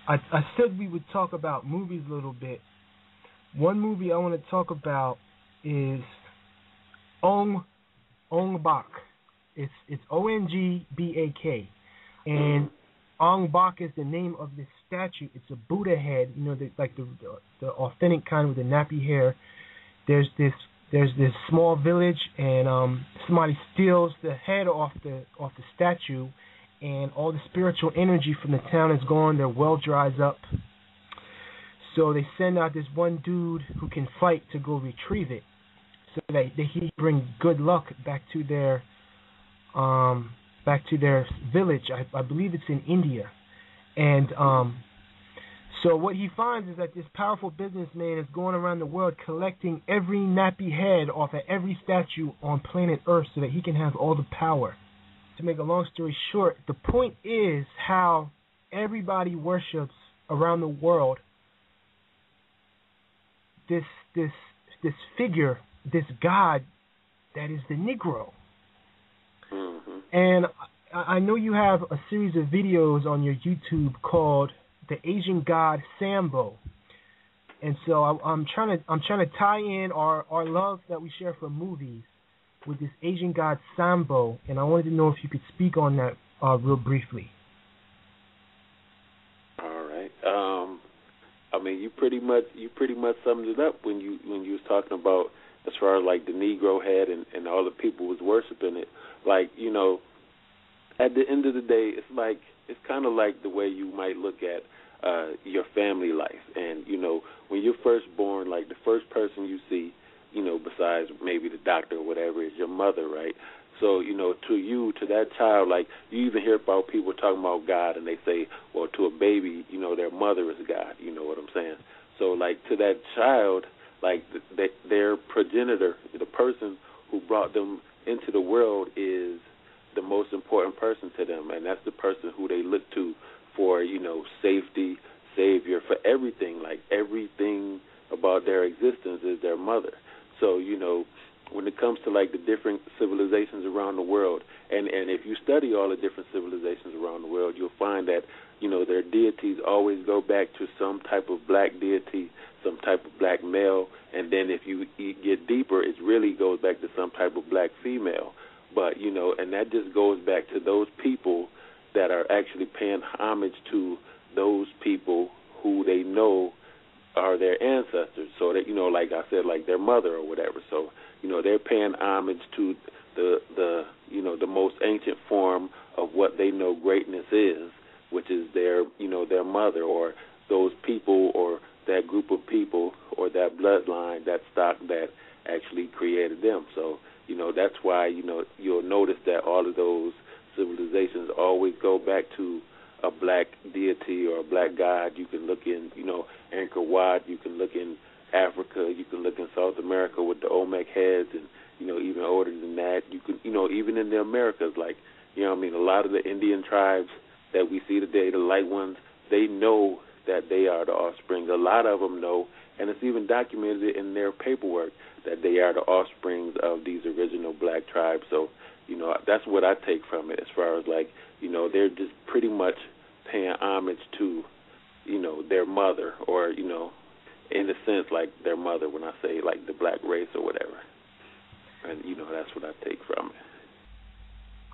I said we would talk about movies a little bit. One movie I want to talk about is Ong Ong Bak. It's Ongbak, and Ong Bak is the name of this statue. It's a Buddha head, like the authentic kind with the nappy hair. There's this small village, and somebody steals the head off the statue, and all the spiritual energy from the town is gone. Their well dries up. So they send out this one dude who can fight to go retrieve it, so that he bring good luck back to their village. I believe it's in India, and so what he finds is that this powerful businessman is going around the world collecting every nappy head off of every statue on planet Earth so that he can have all the power. To make a long story short, the point is how everybody worships around the world this figure, this god that is the Negro. Mm-hmm. And I know you have a series of videos on your YouTube called the Asian God SAMBO, and so I'm trying to tie in our love that we share for movies with this Asian God SAMBO, and I wanted to know if you could speak on that real briefly. All right. I mean, you pretty much summed it up when you was talking about as far as like the Negro head and all the people was worshiping it. Like, at the end of the day, it's kind of like the way you might look at your family life. And, when you're first born, like the first person you see, besides maybe the doctor or whatever, is your mother, right? So, to that child, like you even hear about people talking about God and they say, well, to a baby, their mother is God, you know what I'm saying? So, like to that child, like their progenitor, the person who brought them into the world is the most important person to them, and that's the person who they look to for, safety, savior, for everything. Like everything about their existence is their mother. So, when it comes to like the different civilizations around the world, and if you study all the different civilizations around the world, you'll find that, their deities always go back to some type of black deity, some type of black male, and then if you get deeper, it really goes back to some type of black female. But, and that just goes back to those people that are actually paying homage to those people who they know are their ancestors. So that, like I said, like their mother or whatever. So, they're paying homage to the most ancient form of what they know greatness is, which is their mother, or those people, or that group of people, or that bloodline, that stock that actually created them. So, that's why, you'll notice that all of those civilizations always go back to a black deity or a black god. You can look in, Angkor, you can look in Africa, you can look in South America with the Olmec heads, and, even older than that. You can, even in the Americas, like, a lot of the Indian tribes that we see today, the light ones, they know that they are the offspring. A lot of them know, and it's even documented in their paperwork that they are the offsprings of these original black tribes. So, that's what I take from it as far as like, they're just pretty much paying homage to, their mother, or, in a sense like their mother when I say like the black race or whatever. And, that's what I take from it.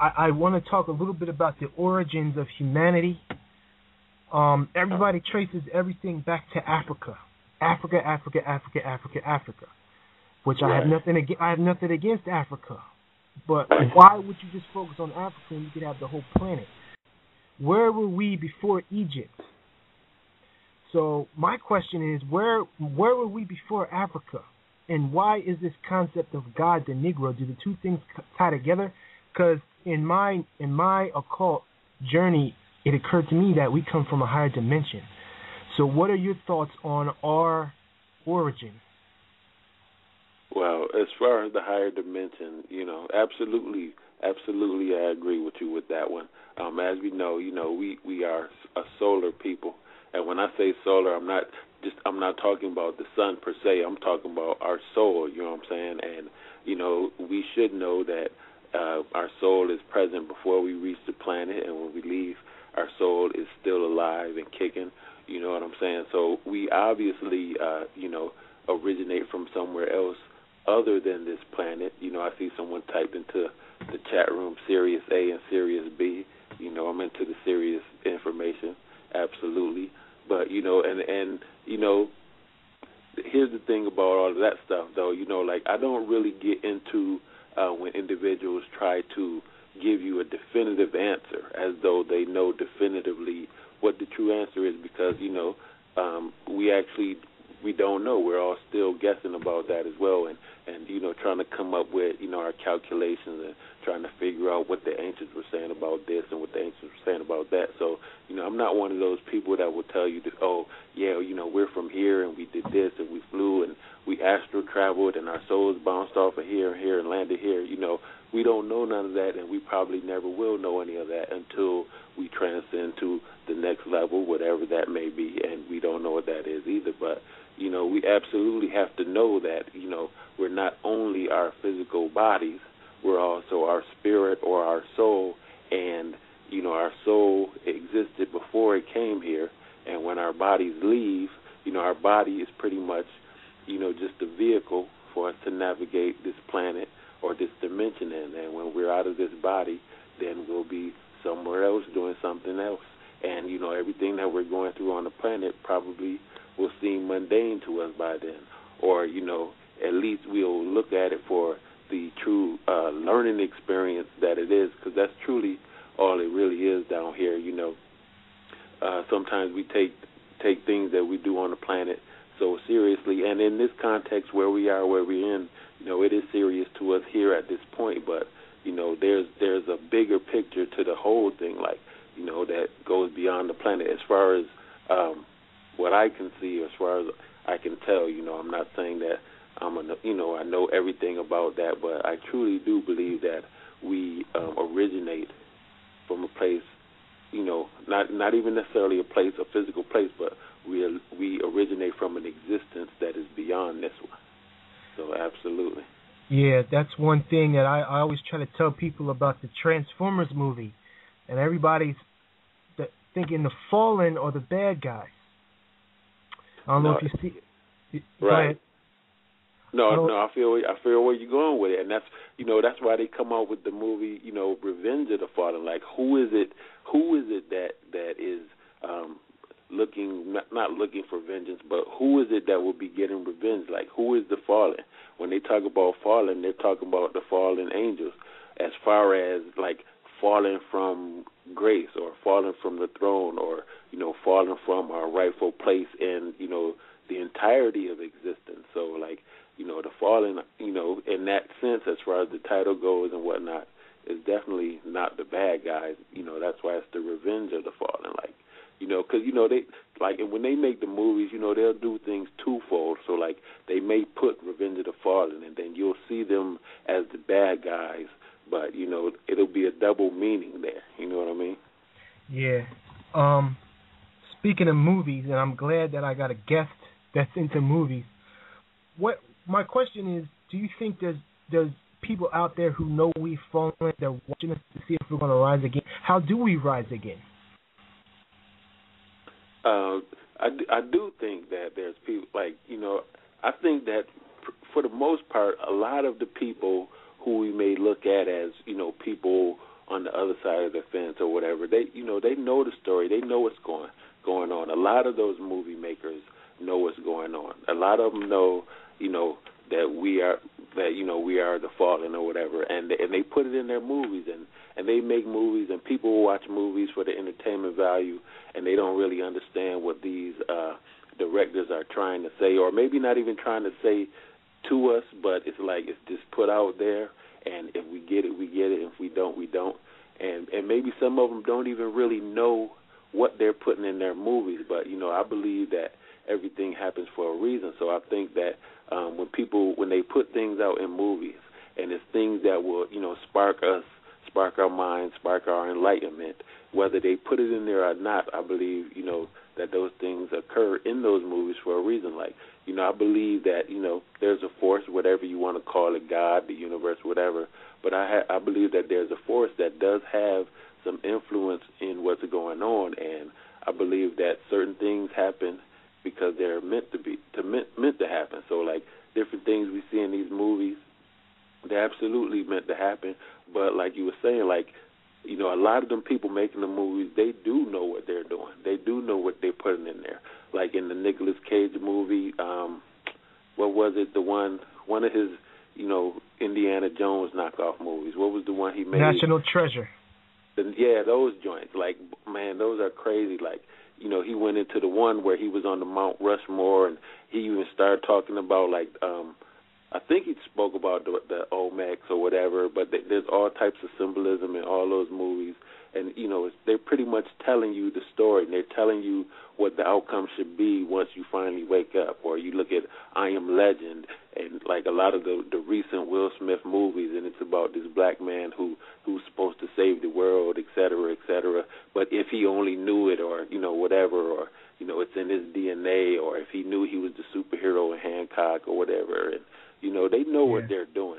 I want to talk a little bit about the origins of humanity. Everybody traces everything back to Africa, which right. I have nothing against Africa, but why would you just focus on Africa when you could have the whole planet? Where were we before Egypt? So my question is, where were we before Africa, and why is this concept of God the Negro? Do the two things tie together? Because in my occult journey, it occurred to me that we come from a higher dimension. So what are your thoughts on our origin? Well, as far as the higher dimension, absolutely, I agree with you with that one. As we know, we are a solar people, and when I say solar, I'm not talking about the sun per se. I'm talking about our soul. You know what I'm saying? And we should know that our soul is present before we reach the planet, and when we leave our soul is still alive and kicking. You know what I'm saying? So we obviously, originate from somewhere else other than this planet. You know, I see someone typed into the chat room Sirius A and Sirius B. You know, I'm into the serious information, absolutely. But, here's the thing about all of that stuff, though. Like, I don't really get into when individuals try to give you a definitive answer as though they know definitively what the true answer is, because, we don't know. We're all still guessing about that as well, and trying to come up with, our calculations and trying to figure out what the ancients were saying about this and what the ancients were saying about that. So, I'm not one of those people that will tell you that, we're from here and we did this and we flew and we astral traveled and our souls bounced off of here and here and landed here. We don't know none of that, and we probably never will know any of that until we transcend to the next level, whatever that may be, and we don't know what that is either. But, we absolutely have to know that, we're not only our physical bodies, we're also our spirit or our soul, and, our soul existed before it came here, and when our bodies leave, our body is pretty much, just a vehicle for us to navigate this planet or this dimension in, and when we're out of this body, then we'll be somewhere else doing something else, and, everything that we're going through on the planet probably will seem mundane to us by then, or, at least we'll look at it for the true learning experience that it is, because that's truly all it really is down here. Sometimes we take things that we do on the planet so seriously, and in this context where we are, where we're in, it is serious to us here at this point, but, there's a bigger picture to the whole thing, like, that goes beyond the planet as far as what I can see, as far as I can tell. I'm not saying that I know everything about that, but I truly do believe that we originate from a place, not even necessarily a physical place, but we originate from an existence that is beyond this one. So absolutely. Yeah, that's one thing that I always try to tell people about the Transformers movie, and everybody's thinking the Fallen or the bad guys. I don't know if you see. Right. No, I feel where you're going with it, and that's why they come out with the movie, Revenge of the Fallen. Like, who is it that is not looking for vengeance, but who is it that will be getting revenge? Like, who is the fallen? When they talk about fallen, they're talking about the fallen angels, as far as like falling from grace or falling from the throne, or falling from our rightful place in the entirety of existence. So like, the fallen, in that sense, as far as the title goes and whatnot, is definitely not the bad guys. That's why it's the Revenge of the Fallen. Like, because they like, and when they make the movies, they'll do things twofold. So like, they may put Revenge of the Fallen, and then you'll see them as the bad guys, but it'll be a double meaning there. You know what I mean? Yeah. Speaking of movies, and I'm glad that I got a guest that's into movies. What my question is, do you think there's people out there who know we've fallen, they're watching us to see if we're going to rise again? How do we rise again? I do think that there's people, like, I think that for the most part, a lot of the people who we may look at as, people on the other side of the fence or whatever, they know the story, they know what's going on. A lot of those movie makers know what's going on. A lot of them know, that we are the fallen or whatever, and they put it in their movies, and they make movies, and people will watch movies for the entertainment value, and they don't really understand what these directors are trying to say, or maybe not even trying to say to us, but it's like it's just put out there, and if we get it, we get it, if we don't, we don't, and maybe some of them don't even really know what they're putting in their movies, but I believe that everything happens for a reason. So I think that when they put things out in movies, and it's things that will spark us, spark our minds, spark our enlightenment, whether they put it in there or not, I believe that that those things occur in those movies for a reason. Like, I believe that, there's a force, whatever you want to call it, God, the universe, whatever, but I believe that there's a force that does have some influence in what's going on, and I believe that certain things happen because they're meant to happen. So, like, different things we see in these movies, they're absolutely meant to happen, but like you were saying, like, a lot of them people making the movies, they do know what they're doing. They do know what they're putting in there. Like in the Nicolas Cage movie, what was it? The one of his, Indiana Jones knockoff movies. What was the one he made? National Treasure. Yeah, those joints. Like, man, those are crazy. Like, he went into the one where he was on the Mount Rushmore, and he even started talking about, like, I think he spoke about the homage or whatever, but there's all types of symbolism in all those movies. And, they're pretty much telling you the story, and they're telling you what the outcome should be once you finally wake up. Or you look at I Am Legend and, like, a lot of the recent Will Smith movies, and it's about this black man who's supposed to save the world, et cetera, but if he only knew it or, whatever, or, it's in his DNA, or if he knew he was the superhero in Hancock or whatever. And, they know what they're doing.